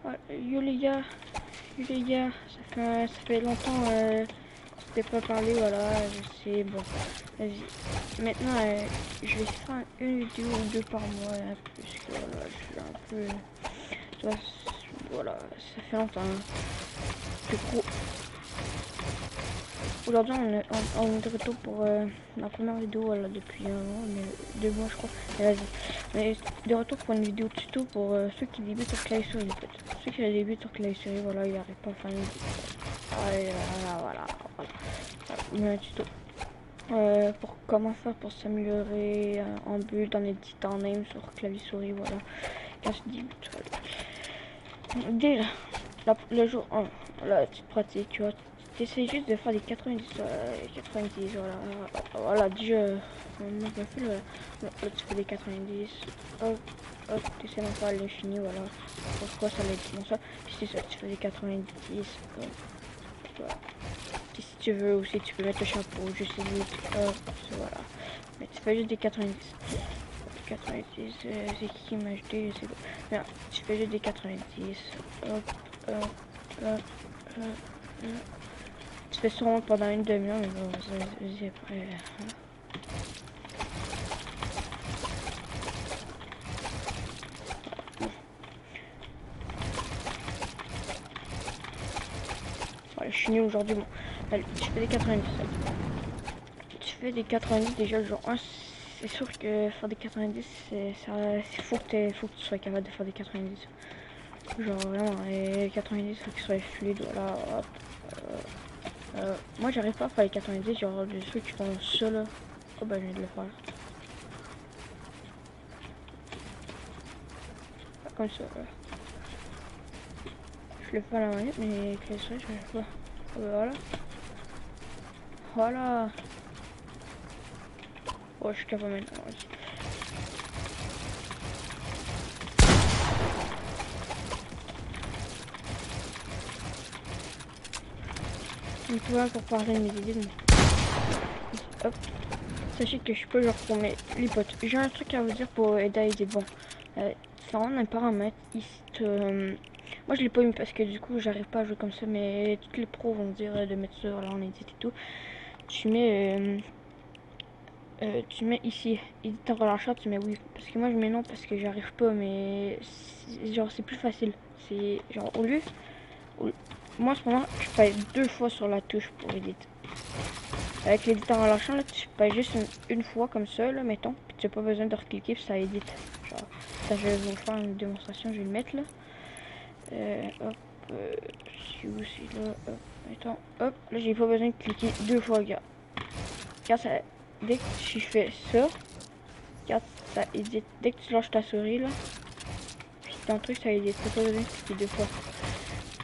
Ouais, yo les gars, ça fait longtemps je t'ai pas parlé, voilà, je sais, bon, vas-y. Maintenant, je vais faire une vidéo ou deux par mois, puisque voilà, je suis un peu, tu vois, voilà, ça fait longtemps. Du coup, aujourd'hui, on est de retour pour la première vidéo, voilà, depuis un an, mais 2 mois, je crois. Mais vas-y. Mais de retour pour une vidéo tuto pour ceux qui débutent sur Clay Story, peut-être. Ceux qui débutent sur Clay Story, voilà, ils n'arrivent pas à faire une vidéo. Voilà. Un tuto. Pour comment faire pour s'améliorer en build, en éditant en aim sur clavier souris, voilà. Quand je dis, déjà, le jour 1, la petite pratique, tu vois, tu essaies juste de faire des 90, voilà, déjà, on a fait là, tu fais des 90, hop, tu essaies d'en faire l'infini, voilà, pourquoi ça va être bon ça, puis c'est ça, tu fais des 90, voilà. Si tu veux aussi, tu peux mettre le chapeau, je sais, voilà, mais tu fais juste des 90. 90, c'est qui m'a acheté, je sais pas. Non, tu fais juste des 90. Hop, hop, hop, hop. Tu fais sûrement pendant une demi-heure, mais bon, vas-y après. Voilà, je suis nul aujourd'hui. Bon, allez, tu fais des 90. Tu fais des 90 déjà, genre 1. C'est sûr que faire des 90, faut que tu sois capable de faire des 90. Genre vraiment, les 90, faut que tu sois fluide, voilà, hop. Moi j'arrive pas à faire les 90, genre des trucs qui font ça là. Oh bah je viens de le faire. Comme ça. Je le fais à la manette, mais avec les souris je le fais pas. Oh bah voilà. Voilà. Oh je suis capable maintenant. Vas-y. Donc voilà pour parler de mes idées. Hop. Sachez que je peux leur pour les potes. J'ai un truc à vous dire pour aider à aider. Bon. Ça en un paramètre. Moi je l'ai pas mis parce que du coup j'arrive pas à jouer comme ça, mais toutes les pros vont dire de mettre ça là en edit et tout. Tu mets ici, éditeur relâcheur, tu mets oui. Parce que moi je mets non parce que j'arrive pas, mais genre c'est plus facile. C'est genre moi en ce moment je paye 2 fois sur la touche pour éditer. Avec l'éditeur relâcheur là, tu payes juste une fois comme ça là, mettons. Puis tu n'as pas besoin de recliquer puis ça édite. Genre, ça je vais vous faire une démonstration, je vais le mettre là. Hop, c'est où c'est là, hop, mettons, hop, là j'ai pas besoin de cliquer 2 fois, regarde. Regarde ça, dès que tu fais ça, regarde, ça édite. Dès que tu lâches ta souris là, c'est un truc, ça édite. T'as pas besoin de cliquer 2 fois.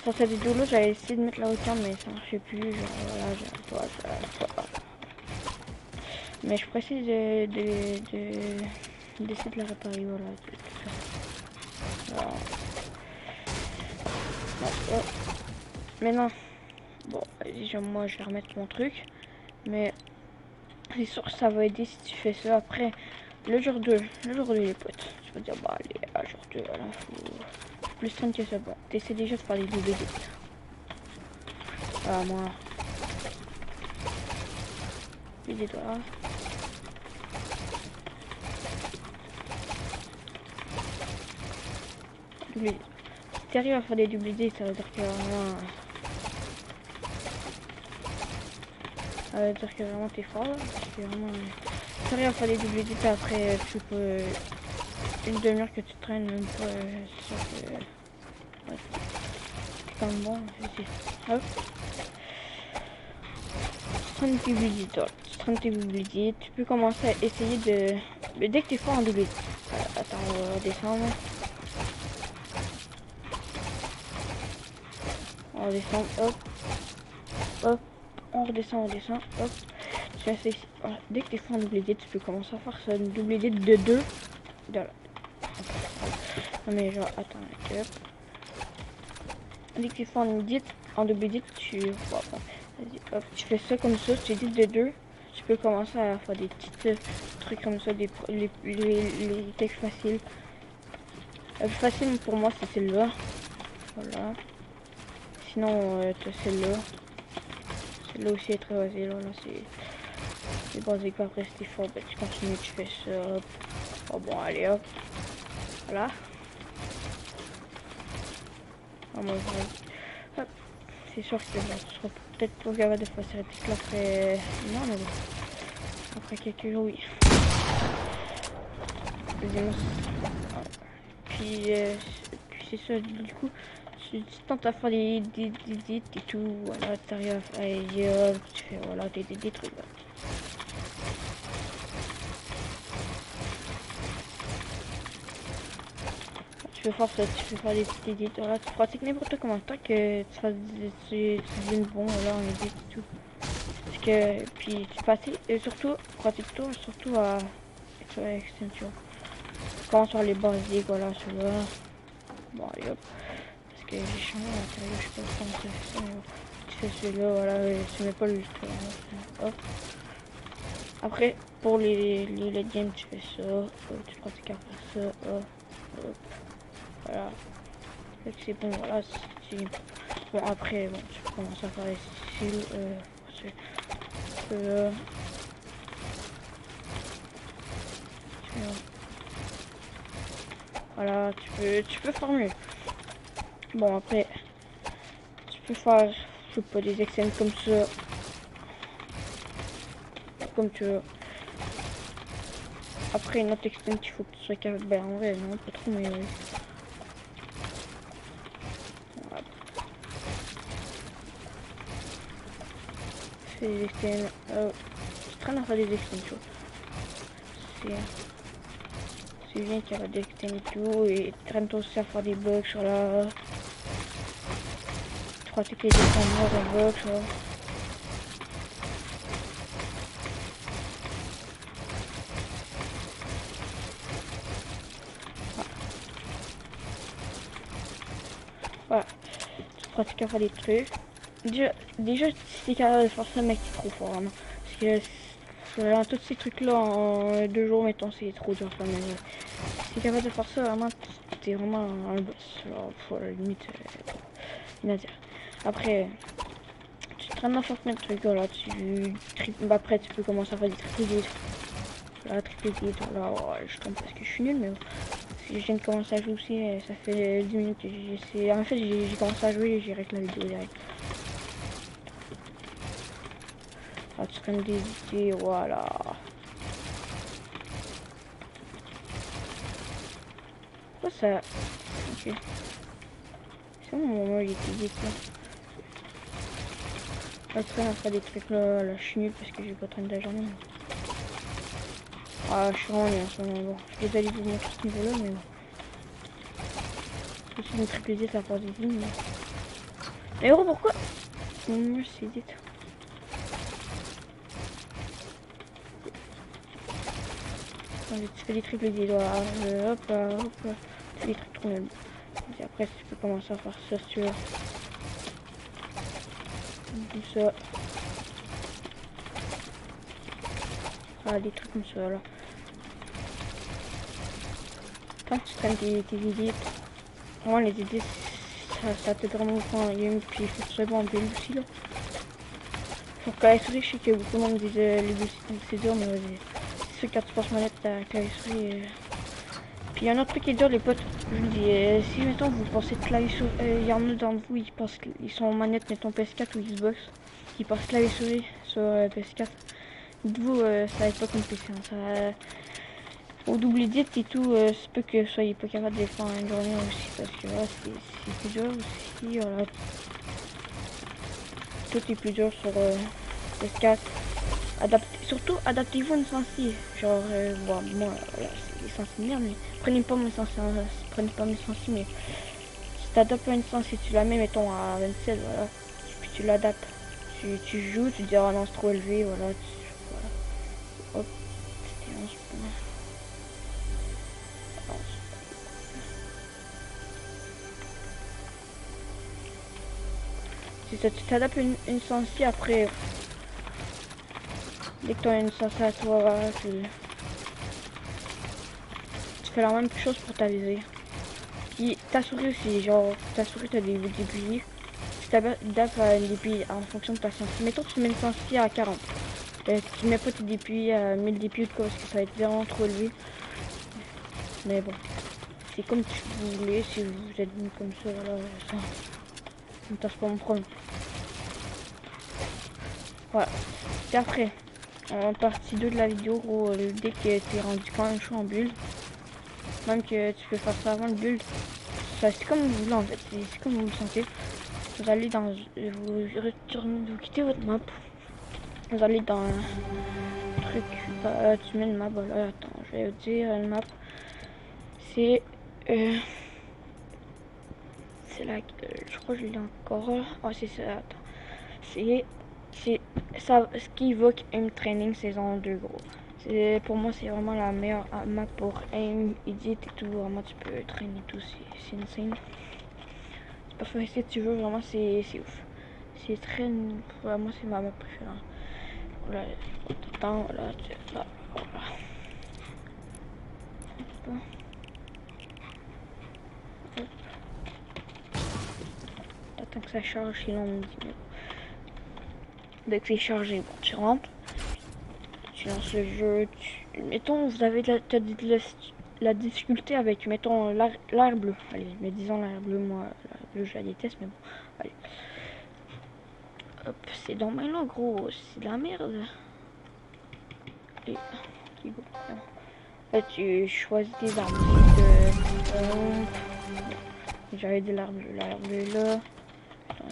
Sur cette vidéo là, j'avais essayé de mettre la hauteur, mais ça marchait plus. Genre voilà, j'arrive pas. Mais je précise d'essayer de la réparer. Voilà, voilà. Voilà. Maintenant, bon, déjà moi je vais remettre mon truc, mais c'est sûr que ça va aider si tu fais ça. Après, le jour 2 les potes, tu vas dire, bah allez, à jour 2, voilà, faut plus strong que ça. Bon, t'essaies déjà de faire des doubles edits. Ah, moi. Aidez-toi. Double edit. Si t'arrives à faire des doubles edits, ça veut dire que vraiment. Ça veut dire que vraiment t'es fort. C'est vraiment. Si t'arrives à faire des doubles edits après, tu peux. Une demi-heure que tu traînes, même pas. C'est sûr que. Ouais, c'est comme bon, c'est hop. Tu peux commencer à essayer de. Mais dès que tu es fort en double edit. Attends, on va redescendre. On redescend, hop. Hop. On redescend, hop. Tu fais ça. Voilà. Dès que tu es fort en double edit, tu peux commencer à faire ça. Une double edit de 2. Voilà. Non mais genre, attends, hop. Dès que tu es fort en double edit, voilà. Vas-y, hop. Tu fais ça comme ça, tu édites de 2. Tu peux commencer à faire des petits trucs comme ça, les textes faciles. Le plus facile pour moi c'est celle-là. Voilà. Sinon, tu as celle-là. Celle-là aussi est très facile. Voilà, c'est basique. Après, si t'es fort, ben, tu continues, tu fais ça. Hop. Oh bon, allez hop. Voilà. Ah, moi, hop. C'est sûr que ben, tu seras peut-être pas capable de faire cette technique après. Non, mais bon. Après quelques jours, oui. Puis c'est ça, du coup, tu tentes à faire des edits et tout, voilà, t'arrives à faire, tu fais, voilà, des trucs, là. Tu peux faire ça, tu peux faire des petits edits, voilà, tu pratiques n'importe comment, tant que tu fasses tu deviennes bon, voilà, en edit et tout. Parce que, puis tu pratiques, et surtout, pratique-toi, surtout à extension. Commence sur les basiques, voilà, celui-là. Bon, allez hop. Parce que j'ai changé l'intérieur, je sais pas comment ça fait ça, mais bon. Tu fais celui-là, voilà, et tu mets pas le hop. Après, pour les late games, tu fais ça, tu pratiques à faire ça, hop. Voilà. Fait que c'est bon, voilà, bon, après, bon, tu commences à faire les styles, voilà, tu peux faire mieux. Bon, après, tu peux faire, je sais pas, des extends comme ça. Comme tu veux. Après, une autre extend qu'il faut que tu sois capable. Ben, en vrai, non, pas trop, mais. Voilà. C'est des extends. Je traîne à faire des extends, tu vois. C'est bien qu'il y a des extends et tout. Et traîne-toi aussi à faire des bugs sur la. Tu pratiques les extends en bugs, tu vois. Voilà, tu pratiques à faire des trucs. Déjà si t'es capable de faire ça, mec, t'es trop fort, vraiment. Parce que tous ces trucs-là en 2 jours, mettons, c'est trop dur, quand même. Si t'es capable de faire ça, vraiment, t'es vraiment un boss. Alors, à la limite, rien à dire. Après, tu traînes à faire plein de trucs, voilà, après, tu peux commencer à faire des triple hits. Voilà, triple hits, voilà, ouais, je tombe parce que je suis nul, mais bon. Je viens de commencer à jouer aussi, ça fait 10 minutes que en fait, j'ai commencé à jouer et j'ai arrêté la vidéo direct. Ah, tu traînes des idées, voilà. Pourquoi ça... Ok. C'est bon, mon moment, il était vite là. Ah, tu traînes à faire des trucs là, je suis nul parce que j'ai pas traîné de la journée. Ah, je suis vraiment nul en ce moment, bon. Je vais aller vous montrer ce niveau là, mais bon. Aussi une triple idée, ça passe des lignes. Mais gros, pourquoi moi, c'est dit. Tu fais des triples des doigts, hop là, hop là. Tu fais des trucs trop nuls. Et après, tu peux commencer à faire ça si tu veux. Comme ça. Ah, des trucs comme ça là. Quand tu traînes tes idées, vraiment les idées, ça t'aide vraiment beaucoup en game. Puis il faut que tu sois bon en build aussi là. Faut que la souris, je sais que beaucoup de monde disait les builds c'est dur, mais vas-y. C'est sûr que quand tu passes manette, ta clavier souris. Puis il y a un autre truc qui est dur, les potes. Je vous dis, si mettons vous pensez de clavier souris, il y en a d'entre vous, ils sont en manette, mettons PS4 ou Xbox, qui passent clavier souris sur PS4. Dites-vous, ça va être pas comme PC. Hein, ça, au double edit et tout, c'est peu que vous soyez pas capable de les faire une journée aussi, parce que là, c'est plus dur aussi. Voilà. Tout est plus dur sur PS4. Surtout, adaptez-vous à une sensi. Genre, bon, moi, voilà, c'est les sensi de merde, mais prenez pas mes sensi, mais si t'adaptes à une sensi, tu la mets, mettons, à 27, voilà, puis tu l'adaptes. Tu joues, tu dis, ah non, c'est trop élevé, voilà, voilà. Hop, c'était 11 points. C'est ça, tu t'adaptes une sensi, après, dès que tu as une sensi à toi, voilà, tu fais la même chose pour ta visée. Puis ta souris aussi, genre ta souris t'as des piliers. Tu tapes les piliers en fonction de ta sensi. Mettons que tu mets une sensi à 40. Tu mets pas tes DPI à 1000 DPI de quoi parce que ça va être vraiment trop élevé. Mais bon, c'est comme vous voulez, si vous êtes venu comme ça, voilà, ça ne passe pas mon problème. Voilà. Et après, en partie 2 de la vidéo, gros, dès que tu es rendu quand même chaud en build, même que tu peux faire ça avant le build, c'est comme vous voulez en fait, c'est comme vous le sentez. Vous allez dans, vous retournez, vous quittez votre map, vous allez dans un truc, tu mets une map, voilà, attends, je vais vous dire une map, c'est là, je crois que je l'ai encore, oh c'est ça, attends, c'est ça, ce qui évoque Aim Training saison 2 gros. Pour moi c'est vraiment la meilleure map pour aim, edit et tout, vraiment tu peux traîner tout, c'est insane. C'est parfait si tu veux, vraiment c'est ouf. C'est très, vraiment c'est ma map préférée. Voilà, attends, voilà, là, voilà. Hop. Attends que ça charge, sinon on me dit mais bon. Dès que c'est chargé, bon, tu rentres. Tu lances le jeu, mettons vous avez la difficulté avec, mettons l'air bleu, allez, mais disons l'air bleu, moi l'air bleu je la déteste, mais bon, allez. Hop, c'est dans ma langue gros, c'est de la merde. Et, là tu choisis tes armes, j'avais de l'air bleu là. Attends,